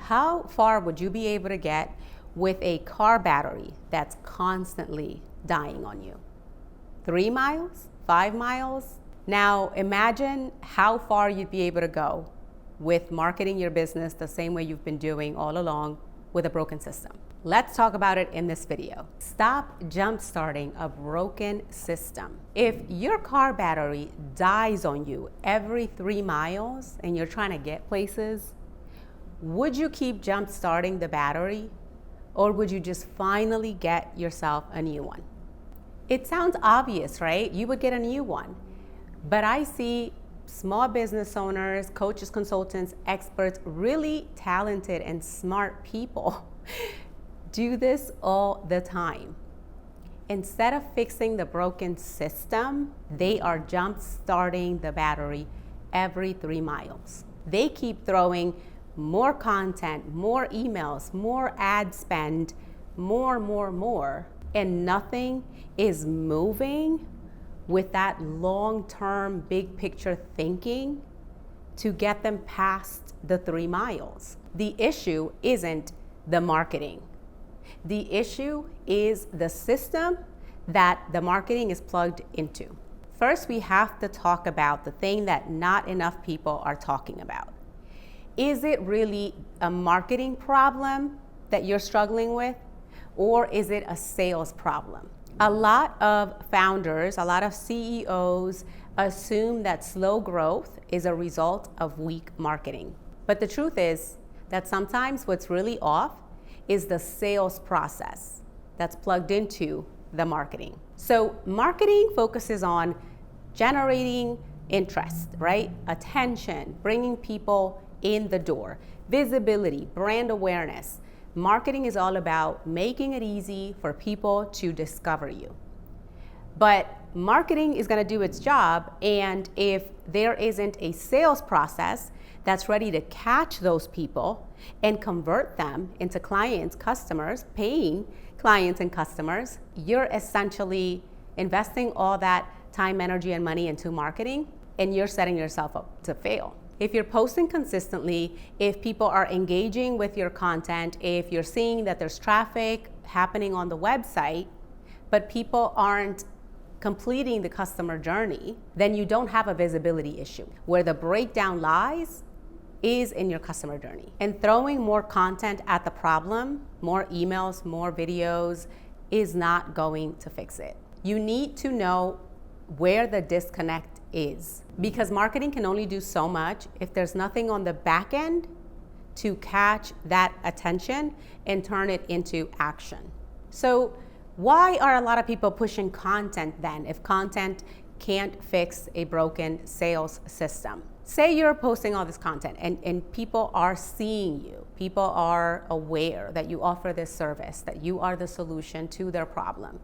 How far would you be able to get with a car battery that's constantly dying on you? 3 miles? 5 miles? Now imagine how far you'd be able to go with marketing your business the same way you've been doing all along with a broken system. Let's talk about it in this video. Stop jump-starting a broken system. If your car battery dies on you every 3 miles and you're trying to get places, would you keep jump-starting the battery, or would you just finally get yourself a new one? It sounds obvious, right? You would get a new one. But I see small business owners, coaches, consultants, experts, really talented and smart people do this all the time. Instead of fixing the broken system, they are jump-starting the battery every 3 miles. They keep throwing more content, more emails, more ad spend, more, and nothing is moving with that long-term, big picture thinking to get them past the 3 miles. The issue isn't the marketing. The issue is the system that the marketing is plugged into. First, we have to talk about the thing that not enough people are talking about. Is it really a marketing problem that you're struggling with, or is it a sales problem? A lot of founders, a lot of CEOs assume that slow growth is a result of weak marketing. But the truth is that sometimes what's really off is the sales process that's plugged into the marketing. So marketing focuses on generating interest, right? Attention, bringing people in the door, visibility, brand awareness. Marketing is all about making it easy for people to discover you. But marketing is going to do its job, and if there isn't a sales process that's ready to catch those people and convert them into clients, customers, paying clients and customers, you're essentially investing all that time, energy, and money into marketing, and you're setting yourself up to fail. If you're posting consistently, if people are engaging with your content, if you're seeing that there's traffic happening on the website, but people aren't completing the customer journey, then you don't have a visibility issue. Where the breakdown lies is in your customer journey. And throwing more content at the problem, more emails, more videos, is not going to fix it. You need to know where the disconnect is, because marketing can only do so much if there's nothing on the back end to catch that attention and turn it into action. So why are a lot of people pushing content then if content can't fix a broken sales system? Say you're posting all this content and people are seeing you, people are aware that you offer this service, that you are the solution to their problem.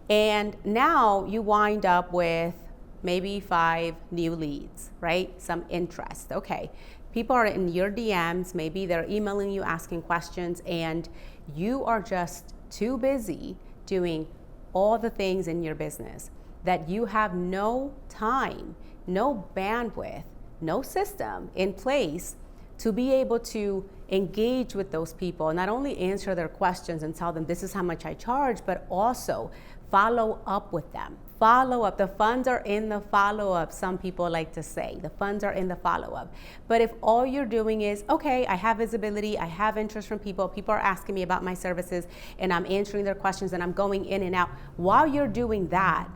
And now you wind up with maybe 5 new leads, right? Some interest. Okay, people are in your DMs, maybe they're emailing you asking questions, and you are just too busy doing all the things in your business that you have no time, no bandwidth, no system in place to be able to engage with those people, not only answer their questions and tell them this is how much I charge, but also follow up with them. Follow up. The funds are in the follow-up, some people like to say. The funds are in the follow-up. But if all you're doing is, okay, I have visibility, I have interest from people, people are asking me about my services, and I'm answering their questions, and I'm going in and out. While you're doing that,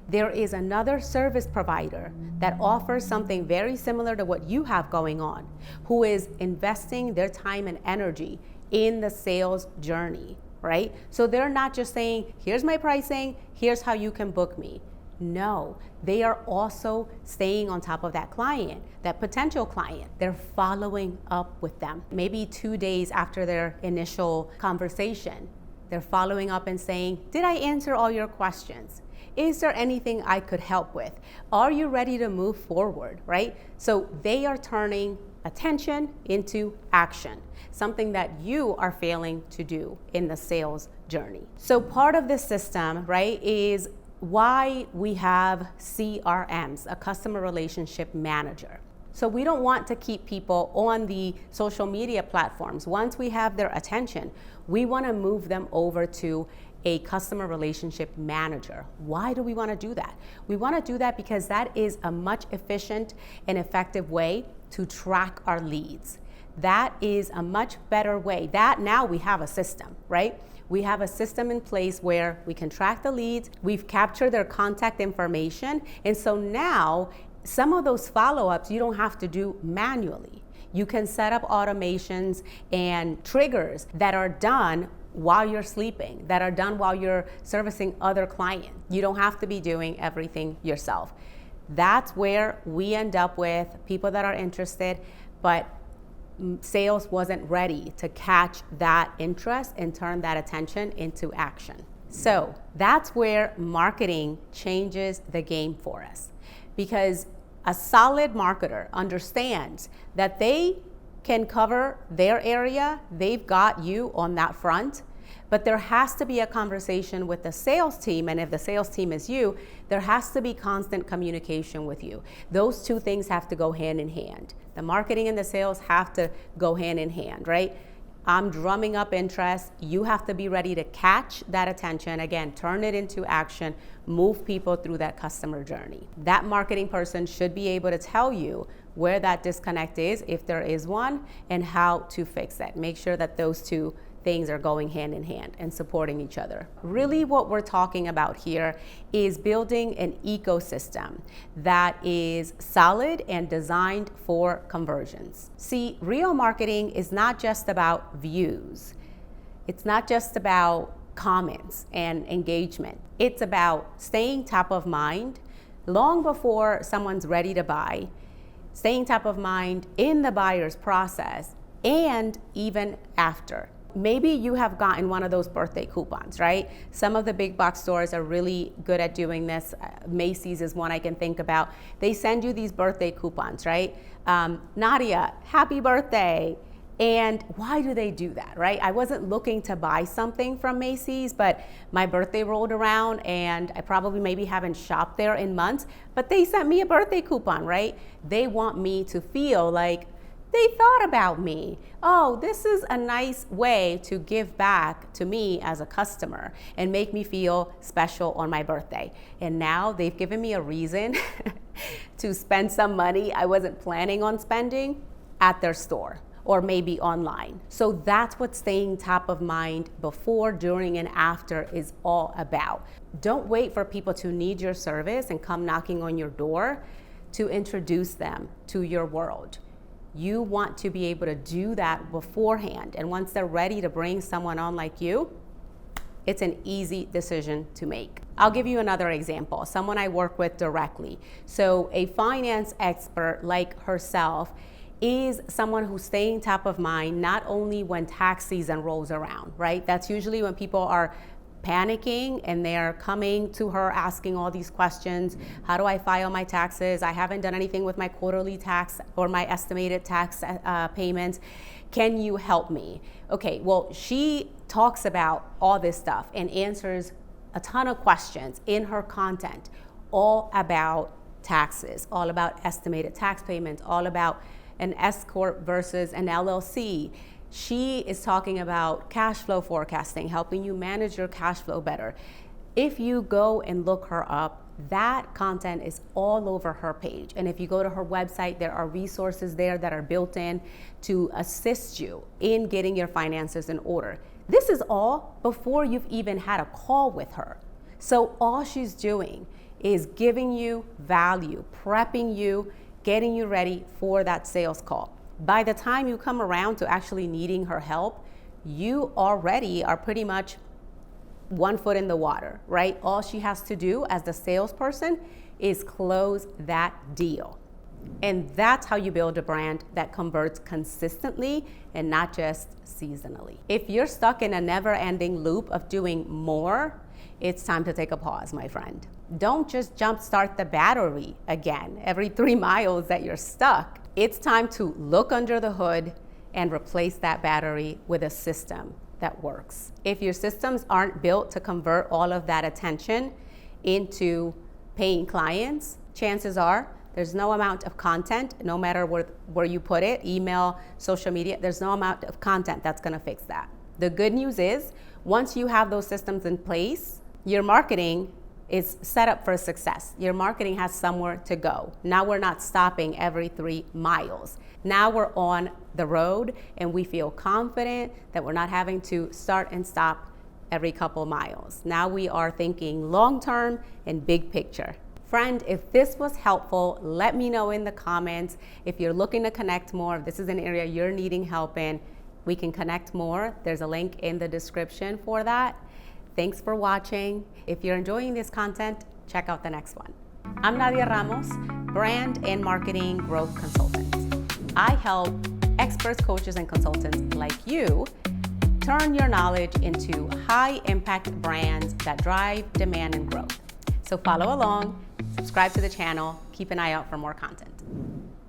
there is another service provider that offers something very similar to what you have going on, who is investing their time and energy in the sales journey, right? So they're not just saying, here's my pricing, here's how you can book me. No, they are also staying on top of that client, that potential client. They're following up with them. Maybe 2 days after their initial conversation, they're following up and saying, did I answer all your questions? Is there anything I could help with? Are you ready to move forward, right? So they are turning attention into action, something that you are failing to do in the sales journey. So part of this system, right, is why we have CRMs, a customer relationship manager. So we don't want to keep people on the social media platforms. Once we have their attention, we want to move them over to a customer relationship manager. Why do we want to do that? We want to do that because that is a much efficient and effective way to track our leads. That is a much better way. That now we have a system, right? We have a system in place where we can track the leads. We've captured their contact information. And so now some of those follow-ups you don't have to do manually. You can set up automations and triggers that are done while you're sleeping, that are done while you're servicing other clients. You don't have to be doing everything yourself. That's where we end up with people that are interested, but sales wasn't ready to catch that interest and turn that attention into action. So that's where marketing changes the game for us, because a solid marketer understands that they can cover their area, they've got you on that front, but there has to be a conversation with the sales team, and if the sales team is you, there has to be constant communication with you. Those two things have to go hand in hand. The marketing and the sales have to go hand in hand, right? I'm drumming up interest. You have to be ready to catch that attention. Again, turn it into action, move people through that customer journey. That marketing person should be able to tell you where that disconnect is, if there is one, and how to fix it. Make sure that those two things are going hand in hand and supporting each other. Really what we're talking about here is building an ecosystem that is solid and designed for conversions. See, real marketing is not just about views. It's not just about comments and engagement. It's about staying top of mind long before someone's ready to buy, staying top of mind in the buyer's process, and even after. Maybe you have gotten one of those birthday coupons, right? Some of the big box stores are really good at doing this. Macy's is one I can think about. They send you these birthday coupons, right? Nadia, happy birthday. And why do they do that, right? I wasn't looking to buy something from Macy's, but my birthday rolled around and I probably maybe haven't shopped there in months, but they sent me a birthday coupon, right? They want me to feel like they thought about me. Oh, this is a nice way to give back to me as a customer and make me feel special on my birthday. And now they've given me a reason to spend some money I wasn't planning on spending at their store or maybe online. So that's what staying top of mind before, during, and after is all about. Don't wait for people to need your service and come knocking on your door to introduce them to your world. You want to be able to do that beforehand. And once they're ready to bring someone on like you, it's an easy decision to make. I'll give you another example, someone I work with directly. So a finance expert like herself is someone who's staying top of mind not only when tax season rolls around, right? That's usually when people are panicking and they're coming to her asking all these questions. How do I file my taxes? I haven't done anything with my quarterly tax or my estimated tax payments. Can you help me? Okay, well, she talks about all this stuff and answers a ton of questions in her content, all about taxes, all about estimated tax payments, all about an S Corp versus an LLC. She is talking about cash flow forecasting, helping you manage your cash flow better. If you go and look her up, that content is all over her page. And if you go to her website, there are resources there that are built in to assist you in getting your finances in order. This is all before you've even had a call with her. So all she's doing is giving you value, prepping you, getting you ready for that sales call. By the time you come around to actually needing her help, you already are pretty much one foot in the water, right? All she has to do as the salesperson is close that deal. And that's how you build a brand that converts consistently and not just seasonally. If you're stuck in a never-ending loop of doing more, it's time to take a pause, my friend. Don't just jumpstart the battery again every 3 miles that you're stuck. It's time to look under the hood and replace that battery with a system that works. If your systems aren't built to convert all of that attention into paying clients, chances are There's no amount of content, no matter where you put it, email, social media, there's no amount of content that's gonna fix that. The good news is, once you have those systems in place, your marketing is set up for success. Your marketing has somewhere to go. Now we're not stopping every 3 miles. Now we're on the road and we feel confident that we're not having to start and stop every couple miles. Now we are thinking long-term and big picture. Friend, if this was helpful, let me know in the comments. If you're looking to connect more, if this is an area you're needing help in, we can connect more. There's a link in the description for that. Thanks for watching. If you're enjoying this content, check out the next one. I'm Nadia Ramos, Brand and Marketing Growth Consultant. I help experts, coaches, and consultants like you turn your knowledge into high-impact brands that drive demand and growth. So follow along, subscribe to the channel, keep an eye out for more content.